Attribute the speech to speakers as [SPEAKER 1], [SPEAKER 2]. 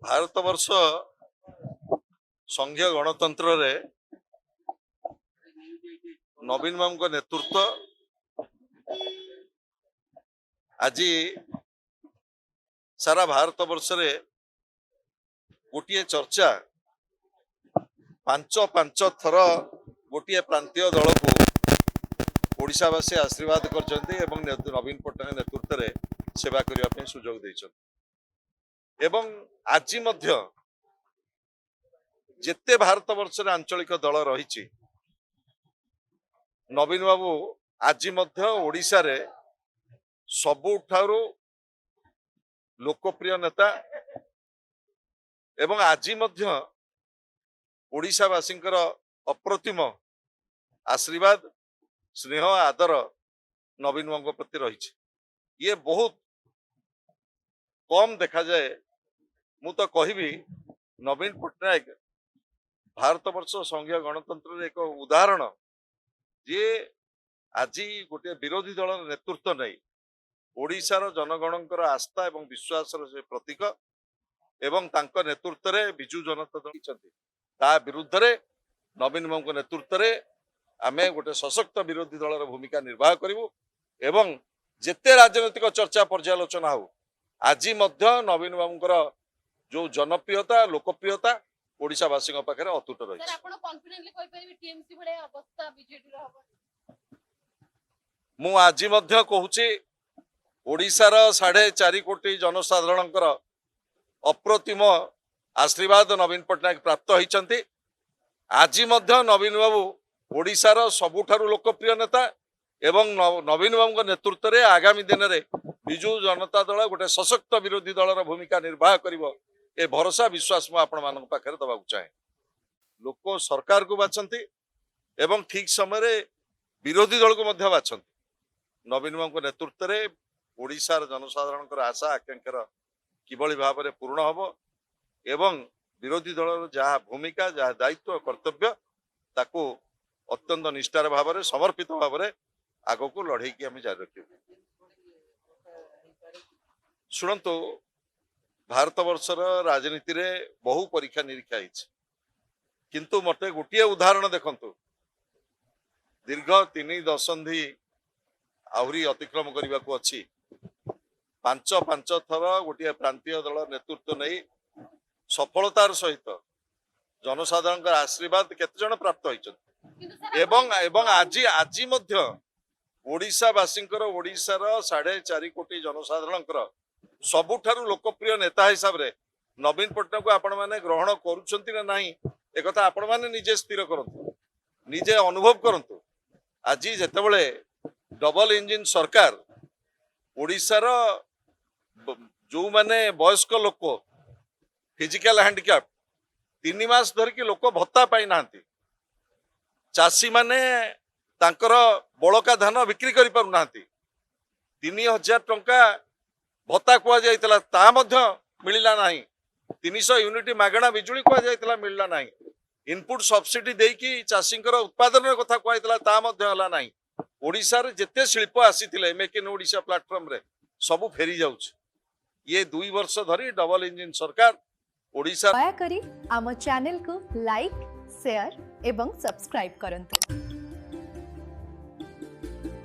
[SPEAKER 1] भारत वर्ष संघीय गणतंत्र रे नवीन बाबू नेतृत्व आज सारा भारत वर्ष रे गोटे चर्चा पांच पांच थर गोटे प्रांतीय दल को ओडिशावासी आशीर्वाद करछन्ते एवं नवीन पट्टनायक नेतृत्व रे सेवा करने सुजोग देछन्ते एवं आज मध्य जेते भारत वर्ष रे आंचलिक दल रही नवीन बाबू आज मध्य ओडिशा रे सबुठारु लोकप्रिय नेता एवं आज मध्य ओडिशावासींकर अप्रतिम आशीर्वाद स्नेह आदर नवीन बाबू प्रति रही ये बहुत कम देखा जाए। मु तो कहबी नवीन पट्टनायक भारत वर्ष संघीय गणतंत्र एक उदाहरण जे आज गोटे विरोधी दल नेतृत्व नहीं ओडिशार जनगणकर आस्था एवं विश्वास से प्रतीक एवं तांको नेतृत्व रे बिजू जनता दल ता विरुद्ध रे नवीन बाबू नेतृत्व रे आमे गोटे सशक्त विरोधी दलर भूमिका निर्वाह करिवु एवं जेते राजनैतिक चर्चा पर्यालोचना हो आज मध्य नवीन बाबूंकर जो जनप्रियता लोकप्रियता ओडिशावासी पाखे अतुट रही। मु आज मध्य कहूची ओडिशार 4.5 कोटी जनसाधारणकर अप्रतिम आशीर्वाद नवीन पट्टनायक प्राप्त होइचंती। आज मध्य नवीन बाबू ओडिशार सबुठारु लोकप्रिय नेता एवं नवीन बाबू नेतृत्व रे आगामी दिन में बिजू जनता दल गोटे सशक्त विरोधी दलर भूमिका निर्वाह करिवो ए भरोसा विश्वास मु आपण मानक पाखरे दबाक चाहे। लोक सरकार को बाछंती एवं ठीक समय रे विरोधी दल को मध्य बाछंती। नवीन बाबू नेतृत्व रे ओडिशार जनसाधारणकर आशा आकांक्षार किभली भाव में पूर्ण हबो एवं विरोधी दलर जहाँ भूमिका जहाँ दायित्व कर्तव्य ताकू अत्यंत निष्ठार भाव में समर्पित भाव में आग को लड़े की आम जारी रख। शुणु भारत वर्षर राजनीति रे बहु परीक्षा निरीक्षा किंतु मते गोटे उदाहरण देखंतु दीर्घ 3 दशंधि आहरी अतिक्रम करने को अच्छी 5 थर गोटे प्रांतीय दल नेतृत्व नहीं सफलतार सहित जनसाधारण आशीर्वाद केते जन प्राप्त होइछन एवं आज मध्य ओडिशावासींकर ओडिशार 4.5 कोटी जनसाधारणकर सबुठारु लोकप्रिय नेता हिसाब रे नवीन पट्टनायक को आपण माने ग्रहण करूछंती ना नाही एक कथा आपण माने निजे स्थिर करंतु निजे अनुभव करंतु। आज जेतेबेले डबल इंजिन सरकार ओडिशार जो माने वयस्क लोक फिजिकल हैंडिकैप 3 मास धरिकी लोक भत्ता पाई नांती चाषी माने तांकर बड़का धान बिक्री करि पारु नांती 3000 टंका भत्ता कुआ जाइतला ता मध्य मिलिला नाही 300 यूनिट मागणा बिजुली कुआ जाइतला मिलिला नाही इनपुट सब्सिडी देकी चाषींकर उत्पादन कथा कुआइतला ता मध्य हला नाही। ओडिशा रे जेते शिल्प आसीथिले मेक इन ओडिशा प्लेटफॉर्म रे सब फेरी जाउछ। ये 2 वर्ष धरी डबल इंजिन सरकार ओडिशा
[SPEAKER 2] दया करी आम चैनल को लाइक शेयर एवं सब्सक्राइब करंतु।